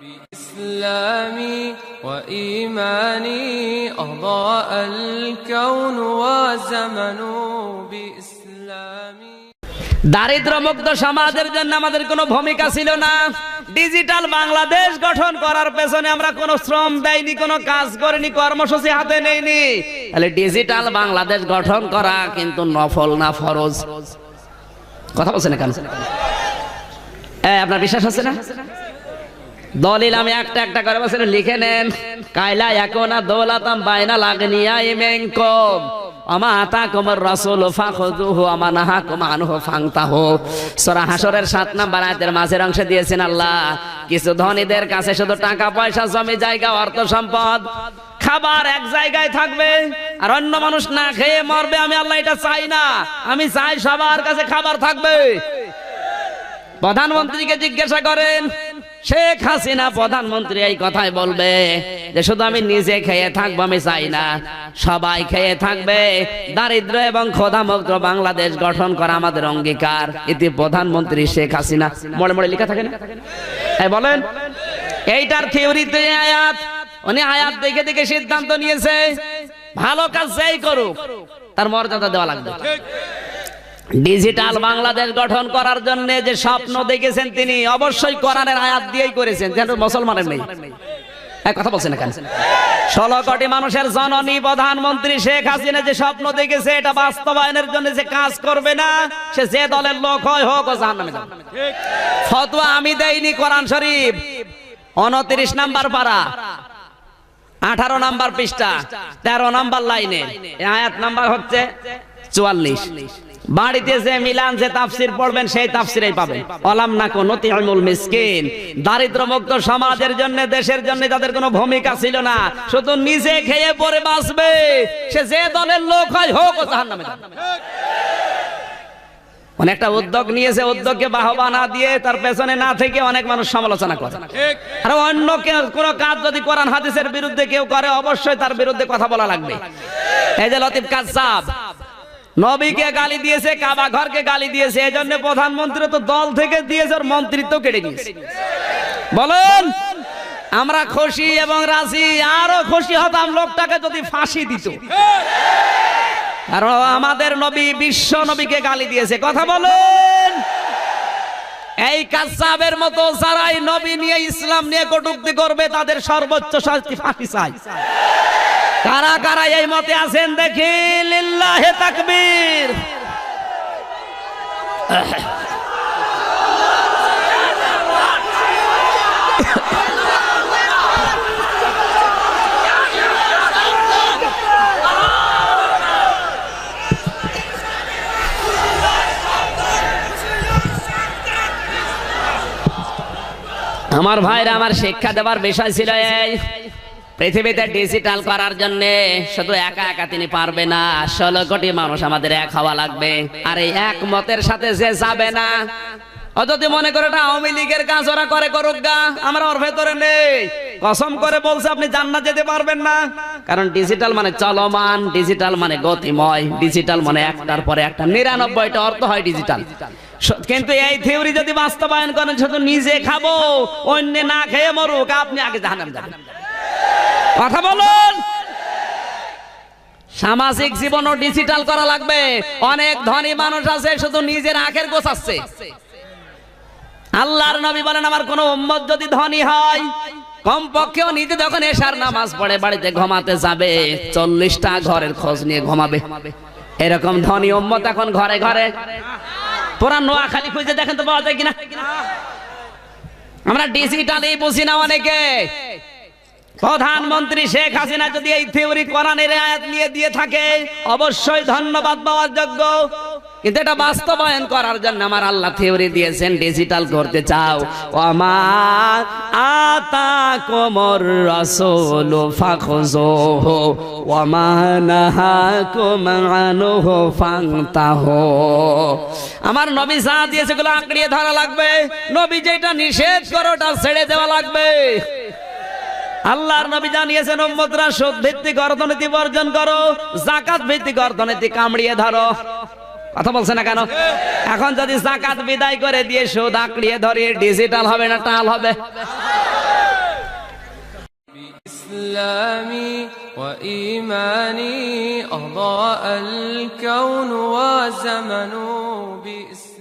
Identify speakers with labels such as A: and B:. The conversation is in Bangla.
A: بإسلامي وإيماني أضاء الكون والزمن بإسلامي
B: দারিদ্র্যমুক্ত সমাজের জন্য আমাদের কোনো ভূমিকা ছিল না। ডিজিটাল বাংলাদেশ গঠন করার পেছনে আমরা কোনো শ্রম দেইনি, কোনো কাজ করিনি, কর্মসূচি হাতে নেইনি। তাহলে ডিজিটাল বাংলাদেশ গঠন করা কিন্তু নফল না ফরজ। কথা বলছেন কেন? আপনার বিশ্বাস আছে না? দলিল আমি একটা একটা করে বলছেন, লিখে নেন। কায়লা ইয়াকুনা দৌলাতাম বাইনা লাগনিয়া মিনকুম আমা আতাকুমুর রাসূল ফাখুযুহু আমা নাহাকুম আনহু ফান্তাহু। সূরা হাশরের 7 নম্বর আয়াতের মাঝের অংশে দিয়েছেন আল্লাহ, কিছু ধনীদের কাছে শুধু টাকা পয়সা, জমি জায়গা, অর্থ সম্পদ, খাবার এক জায়গায় থাকবে, আর অন্য মানুষ না খেয়ে মরবে। আমি আল্লাহ এটা চাই না। আমি চাই সবার কাছে খাবার থাকবে। প্রধানমন্ত্রীকে জিজ্ঞাসা করেন, শেখ হাসিনা প্রধানমন্ত্রী এই কথাই বলবে যে শুধু আমি নিজে খেয়ে থাকবো, আমি চাই না, সবাই খেয়ে থাকবে। দারিদ্র এবং ক্ষুধামুক্ত বাংলাদেশ গঠন করা আমাদের অঙ্গীকার। এতে প্রধানমন্ত্রী শেখ হাসিনা মোড়ে মোড়ে লেখা থাকে না? বলেন, এইটার থিওরিতে আয়াত, উনি আয়াত দেখে দেখে সিদ্ধান্ত নিয়েছে ভালো কাজ যেই করুক তার মর্যাদা দেওয়া লাগবে। ডিজিটাল বাংলাদেশ গঠন করার জন্য যে স্বপ্ন দেখেছেন তিনি অবশ্যই কোরআনের আয়াত দিয়েই করেছেন, যেন মুসলমানের নেই। এক কথা বলছেন না কেন? 16 কোটি মানুষের জননী প্রধানমন্ত্রী শেখ হাসিনা যে স্বপ্ন দেখেছে, এটা বাস্তবায়নের জন্য যে কাজ করবে না, সে যে দলের লোক হয় হোক, ও জাহান্নামে যাবে। ফতোয়া আমি দেইনি, কোরআন শরীফ 29 নাম্বার পারা 18 নাম্বার পৃষ্ঠা 13 নাম্বার লাইনে আয়াত নাম্বার হচ্ছে 44। বাড়িতে যে মিলান যে তাফসির পড়বেন সেই তাফসিরেই পাবেন। অলাম নাকুন নুতিউল মিসকিন, দারিদ্র্যমুক্ত সমাজের জন্য, দেশের জন্য তাদের কোনো ভূমিকা ছিল না, শুধু নিজে খেয়ে পরে বাঁচবে। সে যে দলের লোক হয় হোক, ও জাহান্নামে যাবে। অনেকটা উদ্যোগ নিয়েছে, উদ্যোগকে বাহবা না দিয়ে তার পেছনে না থেকে অনেক মানুষ সমালোচনা করে। আর অন্য কোনো কাজ যদি কোরআন হাদিসের বিরুদ্ধে কেউ করে, অবশ্যই তার বিরুদ্ধে কথা বলা লাগবে। এই যে লতিফ কাজ্জাব নবীকে গালি দিয়েছে, কাবা ঘরকে গালি দিয়েছে, এই জন্য প্রধানমন্ত্রী তো দল থেকে দিয়েছে, ওর মন্ত্রিত্ব কেটে নিয়েছে। বলেন, আমরা খুশি এবং রাজি, আরো খুশি হতাম লোকটাকে যদি ফাঁসি দিত। আর আমাদের নবী বিশ্ব নবীকে গালি দিয়েছে। কথা বলেন, এই কাজ্জাবের মতো যারাই নবী নিয়ে, ইসলাম নিয়ে কটূক্তি করবে, তাদের সর্বোচ্চ শাস্তি ফাঁসি চাই। কারা কারা এই মতে আছেন দেখি? লিল্লাহে তাকবীর। আমার ভাইরা, আমার শিক্ষা দেওয়ার বিষয় ছিল এই, পৃথিবীতে ডিজিটাল করার জন্য শুধু একা একা তিনি পারবে না। 16 কোটি মানুষ আমাদের এক হওয়া লাগবে। আর এই এক মতের সাথে যে যাবে না, ও যদি মনে করে এটা আওয়ামী লীগের কাজ, ওরা করে করুক গা, আমরা ওর ভেতরে নেই। কসম করে বলছে আপনি জান্নাত যেতে পারবেন না। কারণ ডিজিটাল মানে চলমান, ডিজিটাল মানে গতিময়, ডিজিটাল মানে একটার পরে একটা 99টা অর্থ হয় ডিজিটাল। কিন্তু এই থিওরি যদি বাস্তবায়ন করেন, শুধু নিজে খাবো, অন্য না খেয়ে মরুক, আপনি আগে জাহান্নামে যাবেন। কথা বলুন, সামাজিক জীবনও ডিজিটাল করা লাগবে। অনেক ধনী মানুষ আছে শুধু নিজের আখের গোছাচ্ছে। আল্লাহর নবী বলেন, আমার কোন উম্মত যদি ধনী হয়, কমপক্ষেও নিজে যখন এশার নামাজ পড়ে বাড়িতে ঘুমাতে যাবে, 40টা ঘরের খোঁজ নিয়ে ঘুমাবে। এরকম ধনী উম্মত এখন ঘরে ঘরে। পুরা নোয়াখালী খুঁজে দেখেন তো পাওয়া যায় কিনা? আমরা ডিজিটালই বুঝি না অনেকে। প্রধানমন্ত্রী শেখ হাসিনা যদি এই থিওরি কোরআনের আয়াত নিয়ে দিয়ে থাকে, অবশ্যই ধন্যবাদ পাওয়ার যোগ্য। কিন্তু এটা বাস্তবায়ন করার জন্য আমার আল্লাহ থিওরি দিয়েছেন, ডিজিটাল করতে চাও, ওমা আতাকুমুর রাসূলু ফাখুযুহু ওমা নাহাকুম আনহু ফান্তাহু। আমার নবী যা দিয়েছে সেগুলো আঁকড়িয়ে ধরা লাগবে। নবী যেটা নিষেধ করে ওটা ছেড়ে দেওয়া লাগবে। আল্লাহর নবী জানিয়েছেন, উম্মতরা সুদ ভিত্তিক অর্থনীতি বর্জন করো, যাকাত ভিত্তিক অর্থনীতি কামড়িয়ে ধরো। কথা বলছে না কেন? এখন যদি যাকাত বিদায় করে দিয়ে সুদ আঁকড়িয়ে ধরে, ডিজিটাল হবে না টাল হবে?
A: بإسلامي وإيماني أضاء الكون وزمن بإسلامي